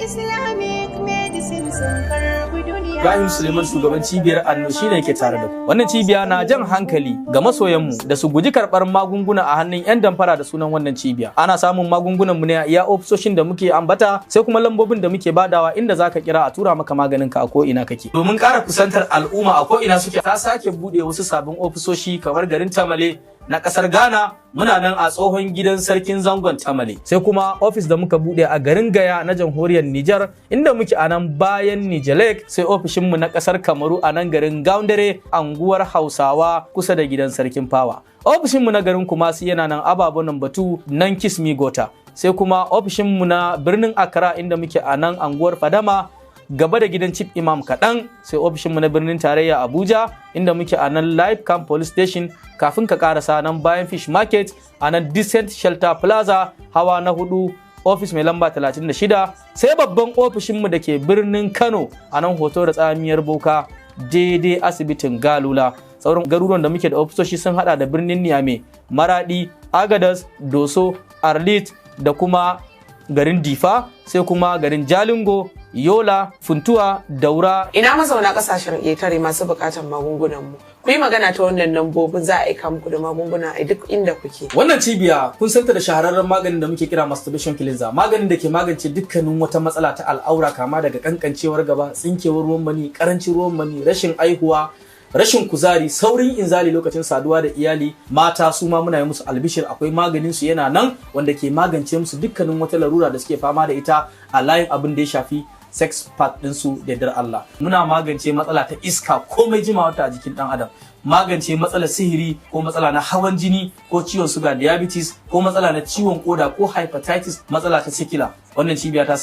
Islamic medicine sun karbi duniya. Ibrahim Suleiman shugaban cibiyar Anno shine yake tare da ku. Wannan cibiya na jan hankali ga masoyanmu da su guji karɓar magunguna a hannun 'yan damfara da sunan wannan cibiya. Ana samun magungunan mu ne a iya ofisoshin da muke ambata sai kuma lambobin da muke badawa inda zaka kira a tura maka maganin ka a ko ina kake. Domin ƙara kusantar al'umma a ko ina suke ta sake bude wasu sabbin ofisoshi kamar garin Tamale na kasar Ghana. Muna nan a tsohon gidan sarkin zangon Tamale. Sai kuma ofis da muka bude a garin Gaya na jamhuriyar Nijar inda muke a nan bayan Nijalek. Sai ofishin mu na kasar Kamaru a nan garin Gaundare anguwar Hausawa kusa da gidan sarkin Fawa. Ofishin mu na garin Kumasi yana nan Ababo number 2 nan Kismi Gota. Sai kuma ofishin mu na birnin Accra inda muke a nan anguwar Fadama gaba da gidan Chief Imam kaɗan. Sai ofishinmu na birnin tarayya Abuja inda muke a nan Live Camp Police Station kafin ka karasa nan bayan Fish Market a nan Decent Shelter Plaza hawa na 4 ofis mai lamba 36. Sai babban ofishinmu da ke birnin Kano a nan hoto da tsamiyar Boka daidai asibitin Galula. Sauran garuruwan da muke da ofisoshi sun hada da birnin Niamey, Maradi, Agadas, Doso, Arlit da kuma garin Difa, sai kuma garin Jalingo, Yola, Funtuwa, Daura. Ina mazauna kasashen ƙetare masu buƙatar magungunan mu. Ku yi magana ta wannan lambobin za a aika muku da magunguna a duk inda kuke. Wannan cibiya kun santa da shahararren maganin da muke kira masturbation cleanser, maganin da ke magance dukkanin wata matsala ta al'aura kama daga kankancewar gaba, tsinkewar ruwan mani, karancin ruwan mani, rashin aihuwa, rashin kuzari, saurin inzali lokacin saduwa da iyali. Mata su ma muna yi musu albishir, akwai maganin su yana nan wanda ke magance musu dukkanin wata larura da suke fama da ita a layin abin da ya shafi sex part ɗinsu da yardar Allah. Muna magance matsala ta iska komai jimawa ta a jikin ɗan adam, magance matsalar sihiri ko matsala na hawan jini ko ciwon suga diabetes ko matsala na ciwon koda ko hepatitis, matsala ta sikila. Wannan cibiya ta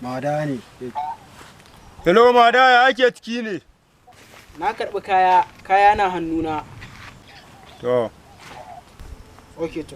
Mada ne. Hello Mada, ya ake ciki ne? Na karɓi kaya na hannuna. To. Okay to.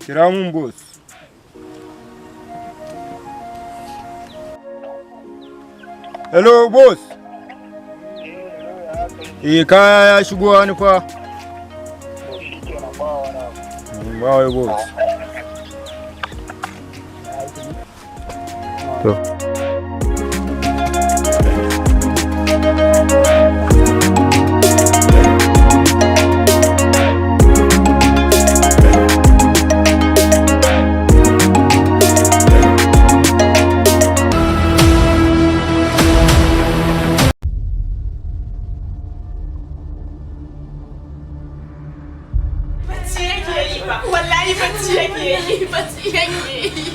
Kira mun boss. Hello boss. Kaya ya shigo wani fa. Ba wai boss. To. Wallahi bacci yake yi, bacci yake yi.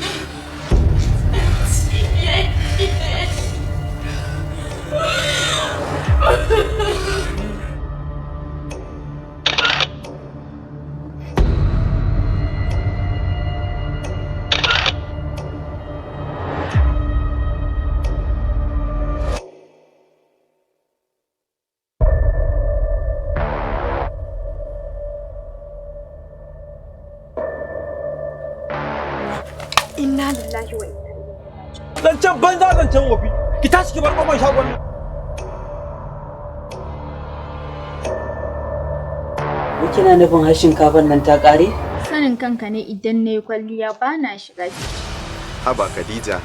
Inna lillahi wa inna ilaihi raji'un. Zancen banza zancen wofi. Ki tashi ki bar kofar shagon nan. Kina nufin har shinkafar nan ta ƙare? Sanin kanka ne idan na yi kwalliya ba na shiga ciki. Haba Khadija,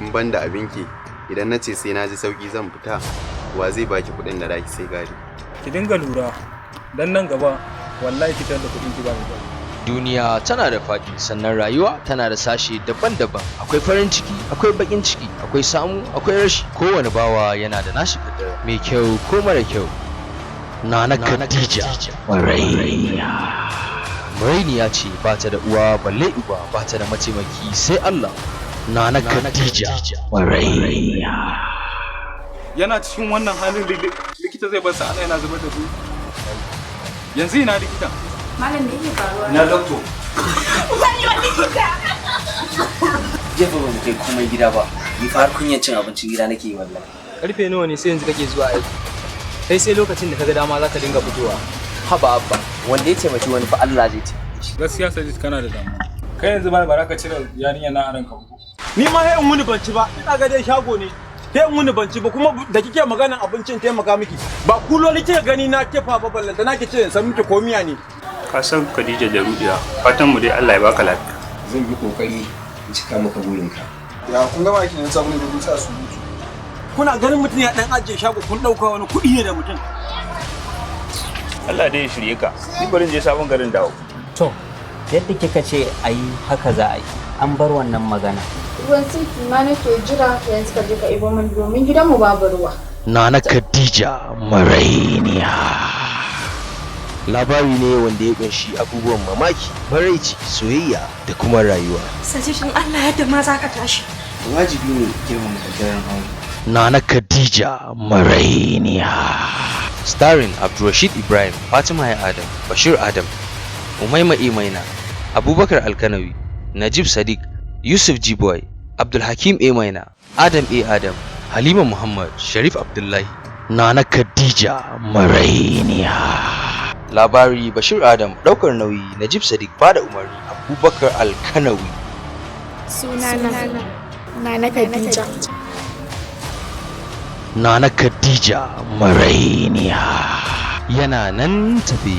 in ban da abinki, idan na ce sai na ji sauki zan fita, wa zai baki kuɗin da zaki sai gari? Ki dinga lura, dan nan gaba wallahi fitar da kuɗin ki ba mu. Duniya tana da faɗi sannan rayuwa tana da sashe daban-daban. Akwai farin ciki, akwai bakin ciki, akwai samu, akwai rashi. Kowane bawa yana da nashi kaddara, mai kyau ko mara kyau. Nana Khadija Marainiya ce ba ta da uwa balle uba, ba ta da mataimaki sai Allah. Nana Khadija Yana cikin wannan halin likita zai bar sa ana yana zubar da su. Yanzu ina likita. Malam me yake faruwa? Na doctor. Wani likita. Jefa ba mu kai komai gida ba. Ni fa har kunyan cin abincin gida nake yi wallahi. Karfe nawa ne sai yanzu kake zuwa aiki? Kai sai lokacin da kaga dama zaka dinga fitowa. Haba abba, wanda ya taimaki wani fa Allah zai taimake shi. Gaskiya Sajid kana da damuwa. Kai yanzu ba ka cire yarinya na aran ka. Ni ma sai in wuni ban ci ba. Ina ga dai shago ne. Sai in wuni ban ci ba kuma da kike maganan abincin taimaka miki. Ba kuloli kike gani na kefa ba ballanta nake ce in san miki ko miya ne. Ka san Khadija da Rudiya. Fatan mu dai Allah ya baka lafiya. Zan yi kokari in cika maka burinka. Ya kun gama aikin nan sabon da sa su mutu. Kuna ganin mutum ya dan ajiye shago kun dauka wani kuɗi ne da mutum. Allah dai ya shirye ka. Ni barin je sabon garin dawo. To, yadda kika ce ayi haka za a yi. An bar wannan magana. Ruwan sinki ma nake jira yanzu ka je ka ibo min domin gidanmu babu ruwa. Nana Khadija Marainiya. Labari ne wanda ya kunshi abubuwan mamaki, maraici, soyayya da kuma rayuwa. Sajishin Allah yadda ma za ka tashi. Wajibi ne girmama kaddaran aure. Nana Khadija Marainiya. Starring Abdulrashid Ibrahim, Fatima Ya Adam, Bashir Adam, Umaima Maina, Abubakar Alkanawi, Najib Sadiq, Yusuf Jiboy, Abdulhakim Maina, Adam Adam, Halima Muhammad, Sharif Abdullahi. Nana Khadija Marainiya. Labari Bashir Adam, ɗaukar nauyi Najib Sadiq, bada umarni Abubakar Alkanawi. Sunana Nana Khadija. Nana Khadija Marainiya. Yana nan tafi.